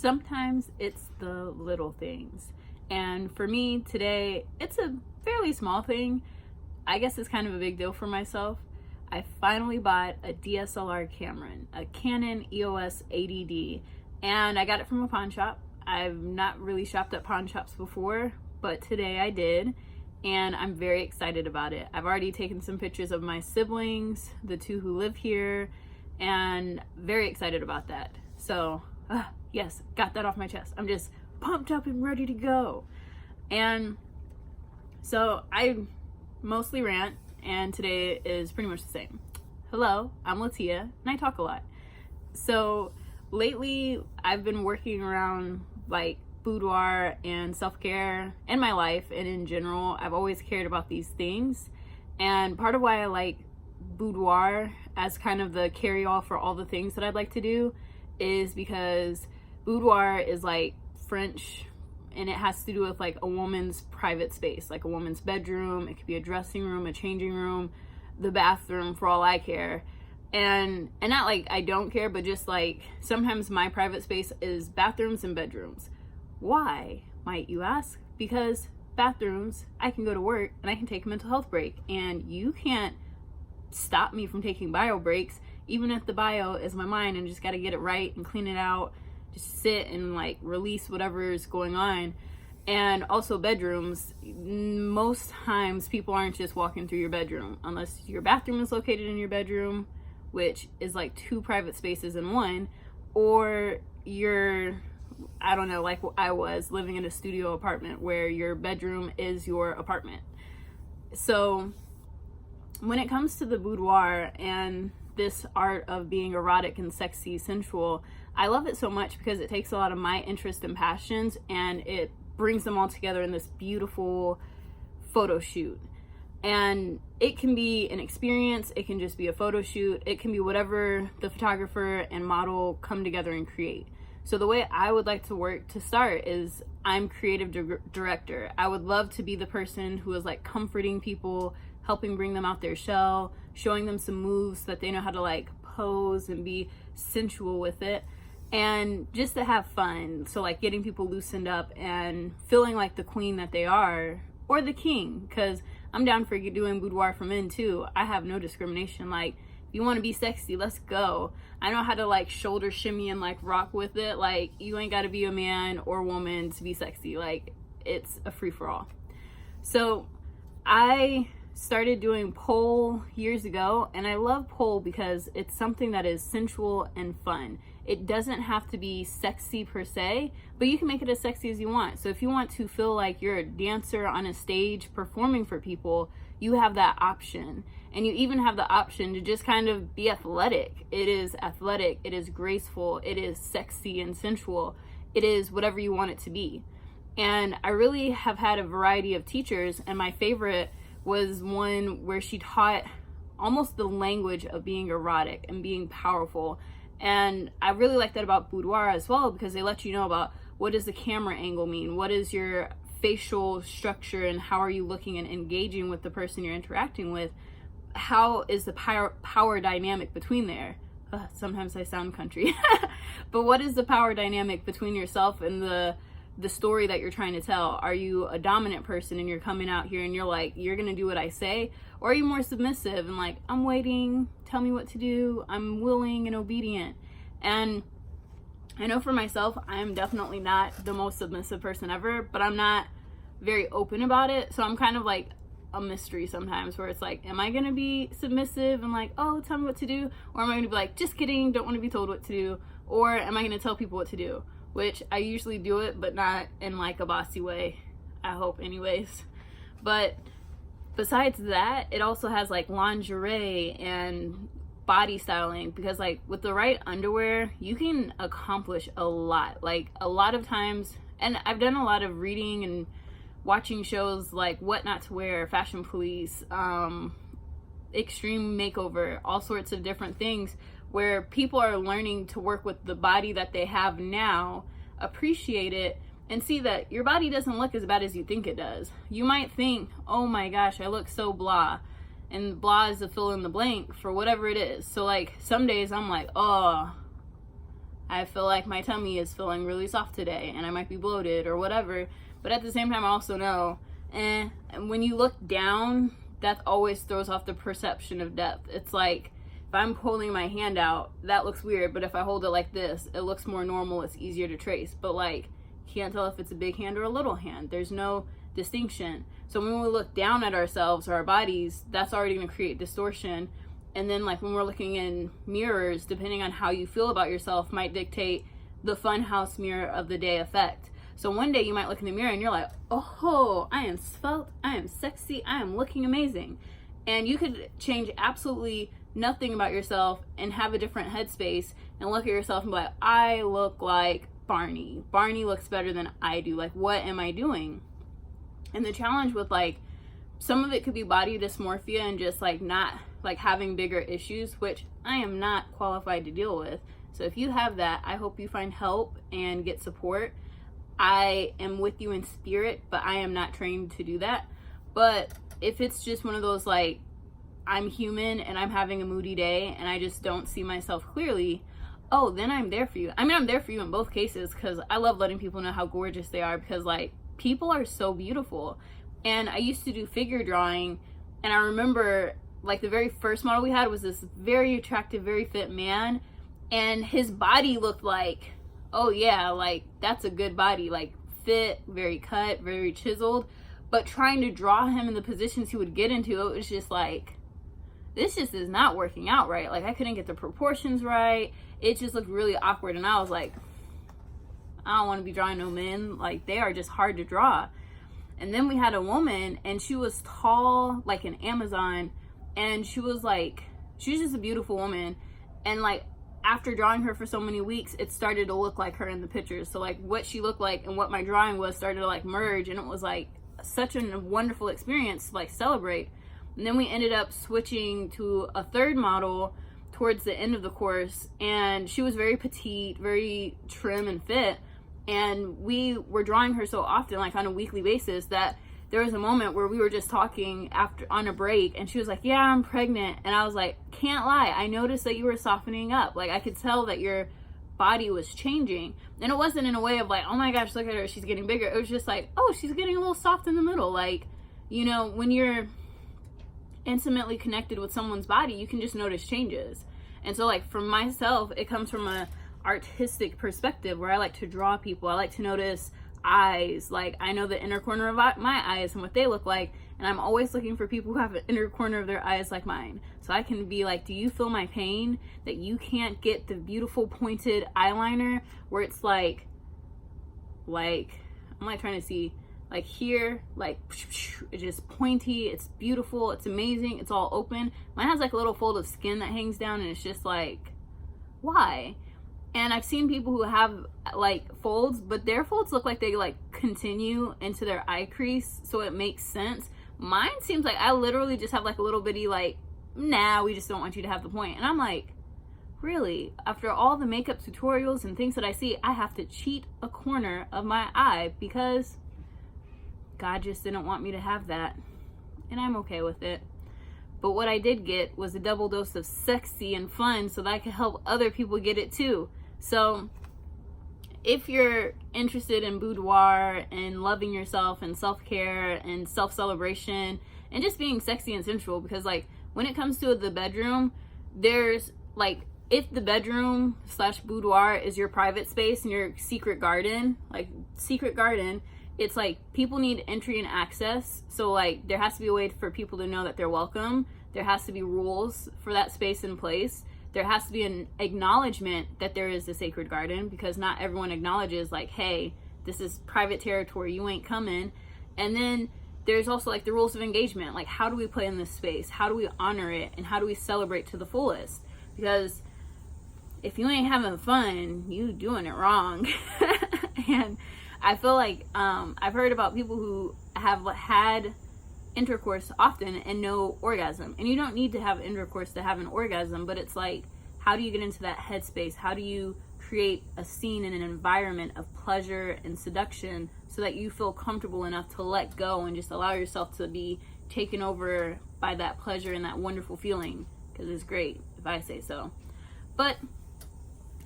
Sometimes it's the little things. And for me today, it's a fairly small thing. I guess it's kind of a big deal for myself. I finally bought a DSLR camera, a Canon EOS 80D, and I got it from a pawn shop. I've not really shopped at pawn shops before, but today I did, and I'm very excited about it. I've already taken some pictures of my siblings, the two who live here, and very excited about that. So, yes, got that off my chest. I'm just pumped up and ready to go. And so I mostly rant, and today is pretty much the same. Hello, I'm Latia, and I talk a lot. So lately I've been working around like boudoir and self-care in my life, and in general I've always cared about these things. And part of why I like boudoir as kind of the carry-all for all the things that I'd like to do is because boudoir is like French, and it has to do with like a woman's private space, like a woman's bedroom. It could be a dressing room, a changing room, the bathroom, for all I care. And not like I don't care, but just like sometimes my private space is bathrooms and bedrooms. Why, might you ask? Because bathrooms, I can go to work and I can take a mental health break, and you can't stop me from taking bio breaks, even if the bio is my mind and just got to get it right and clean it out, just sit and like release whatever is going on. And also bedrooms, most times people aren't just walking through your bedroom unless your bathroom is located in your bedroom, which is like two private spaces in one, or you're, I don't know, like I was living in a studio apartment where your bedroom is your apartment. So when it comes to the boudoir and this art of being erotic and sexy, sensual, I love it so much because it takes a lot of my interest and passions and it brings them all together in this beautiful photo shoot. And it can be an experience, it can just be a photo shoot, it can be whatever the photographer and model come together and create. So the way I would like to work to start is I'm creative director. I would love to be the person who is like comforting people, helping bring them out their shell, showing them some moves that they know how to like pose and be sensual with it, and just to have fun. So like getting people loosened up and feeling like the queen that they are, or the king, because I'm down for doing boudoir for men too. I have no discrimination. Like, if you want to be sexy, let's go. I know how to like shoulder shimmy and like rock with it. Like, you ain't got to be a man or woman to be sexy. Like, it's a free-for-all. So I started doing pole years ago, and I love pole because it's something that is sensual and fun. It doesn't have to be sexy per se, but you can make it as sexy as you want. So if you want to feel like you're a dancer on a stage performing for people, you have that option. And you even have the option to just kind of be athletic. It is athletic, it is graceful, it is sexy and sensual. It is whatever you want it to be. And I really have had a variety of teachers, and my favorite was one where she taught almost the language of being erotic and being powerful. And I really like that about boudoir as well, because they let you know about what does the camera angle mean, what is your facial structure, and how are you looking and engaging with the person you're interacting with, how is the power dynamic between there. Sometimes I sound country. But what is the power dynamic between yourself and the story that you're trying to tell? Are you a dominant person and you're coming out here and you're like, you're gonna do what I say? Or are you more submissive and like, I'm waiting, tell me what to do, I'm willing and obedient? And I know for myself, I'm definitely not the most submissive person ever, but I'm not very open about it. So I'm kind of like a mystery sometimes, where it's like, am I gonna be submissive and like, oh, tell me what to do? Or am I gonna be like, just kidding, don't want to be told what to do? Or am I gonna tell people what to do? Which I usually do it, but not in like a bossy way, I hope anyways. But besides that, it also has like lingerie and body styling, because like with the right underwear, you can accomplish a lot. Like a lot of times, and I've done a lot of reading and watching shows like What Not to Wear, Fashion Police, Extreme Makeover, all sorts of different things, where people are learning to work with the body that they have now, appreciate it, and see that your body doesn't look as bad as you think it does. You might think, oh my gosh, I look so blah. And blah is the fill in the blank for whatever it is. So like some days I'm like, oh, I feel like my tummy is feeling really soft today and I might be bloated or whatever. But at the same time, I also know, when you look down, that always throws off the perception of depth. It's like, if I'm holding my hand out, that looks weird, but if I hold it like this, it looks more normal, it's easier to trace. But like, you can't tell if it's a big hand or a little hand. There's no distinction. So when we look down at ourselves or our bodies, that's already going to create distortion. And then like when we're looking in mirrors, depending on how you feel about yourself might dictate the funhouse mirror of the day effect. So one day you might look in the mirror and you're like, oh, I am svelte, I am sexy, I am looking amazing. And you could change absolutely nothing about yourself and have a different headspace and look at yourself and be like, I look like Barney. Barney looks better than I do. Like, what am I doing? And the challenge with like, some of it could be body dysmorphia and just like not like having bigger issues, which I am not qualified to deal with. So if you have that, I hope you find help and get support. I am with you in spirit, but I am not trained to do that. But if it's just one of those like, I'm human and I'm having a moody day and I just don't see myself clearly, oh, then I'm there for you. I mean, I'm there for you in both cases because I love letting people know how gorgeous they are, because like, people are so beautiful. And I used to do figure drawing, and I remember like the very first model we had was this very attractive, very fit man, and his body looked like, oh yeah, like that's a good body, like fit, very cut, very chiseled. But trying to draw him in the positions he would get into, it was just like, this just is not working out right. Like I couldn't get the proportions right. It just looked really awkward, and I was like, I don't want to be drawing no men. Like, they are just hard to draw. And then we had a woman, and she was tall like an Amazon, and she was just a beautiful woman. And like, after drawing her for so many weeks, it started to look like her in the pictures. So like, what she looked like and what my drawing was started to like merge, and it was like such a wonderful experience to like celebrate. And then we ended up switching to a third model towards the end of the course, and she was very petite, very trim and fit. And we were drawing her so often, like on a weekly basis, that there was a moment where we were just talking after on a break, and she was like, yeah, I'm pregnant. And I was like, can't lie, I noticed that you were softening up. Like I could tell that your body was changing. And it wasn't in a way of like, oh my gosh, look at her, she's getting bigger. It was just like, oh, she's getting a little soft in the middle. Like, you know, when you're intimately connected with someone's body, you can just notice changes. And so like for myself, it comes from a artistic perspective where I like to draw people. I like to notice eyes. Like I know the inner corner of my eyes and what they look like, and I'm always looking for people who have an inner corner of their eyes like mine, so I can be like, do you feel my pain that you can't get the beautiful pointed eyeliner where it's like I'm like trying to see, like here, like it's just pointy, it's beautiful, it's amazing, it's all open. Mine has like a little fold of skin that hangs down, and it's just like, why? And I've seen people who have like folds, but their folds look like they like continue into their eye crease, so it makes sense. Mine seems like I literally just have like a little bitty like, nah, we just don't want you to have the point. And I'm like, really? After all the makeup tutorials and things that I see, I have to cheat a corner of my eye because God just didn't want me to have that. And I'm okay with it. But what I did get was a double dose of sexy and fun so that I could help other people get it too. So if you're interested in boudoir and loving yourself and self-care and self-celebration and just being sexy and sensual, because like when it comes to the bedroom, there's like, if the bedroom / boudoir is your private space and your secret garden, it's like people need entry and access. So like there has to be a way for people to know that they're welcome. There has to be rules for that space in place. There has to be an acknowledgement that there is a sacred garden, because not everyone acknowledges like, hey, this is private territory, you ain't coming. And then there's also like the rules of engagement. Like, how do we play in this space? How do we honor it? And how do we celebrate to the fullest? Because if you ain't having fun, you doing it wrong. And I feel like I've heard about people who have had intercourse often and no orgasm. And you don't need to have intercourse to have an orgasm, but it's like, how do you get into that headspace? How do you create a scene and an environment of pleasure and seduction so that you feel comfortable enough to let go and just allow yourself to be taken over by that pleasure and that wonderful feeling? Because it's great, if I say so. But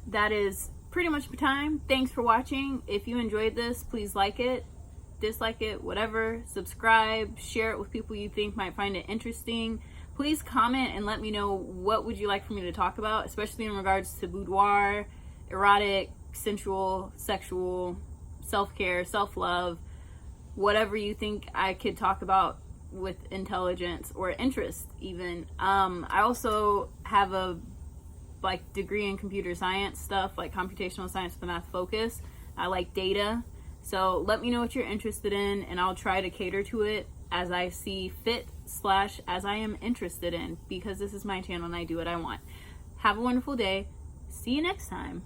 that is pretty much my time. Thanks for watching. If you enjoyed this, please like it, dislike it, whatever. Subscribe, share it with people you think might find it interesting. Please comment and let me know what would you like for me to talk about, especially in regards to boudoir, erotic, sensual, sexual, self-care, self-love, whatever you think I could talk about with intelligence or interest even. I also have a degree in computer science stuff, like computational science with a math focus. I like data. So let me know what you're interested in, and I'll try to cater to it as I see fit / as I am interested in, because this is my channel and I do what I want. Have a wonderful day. See you next time.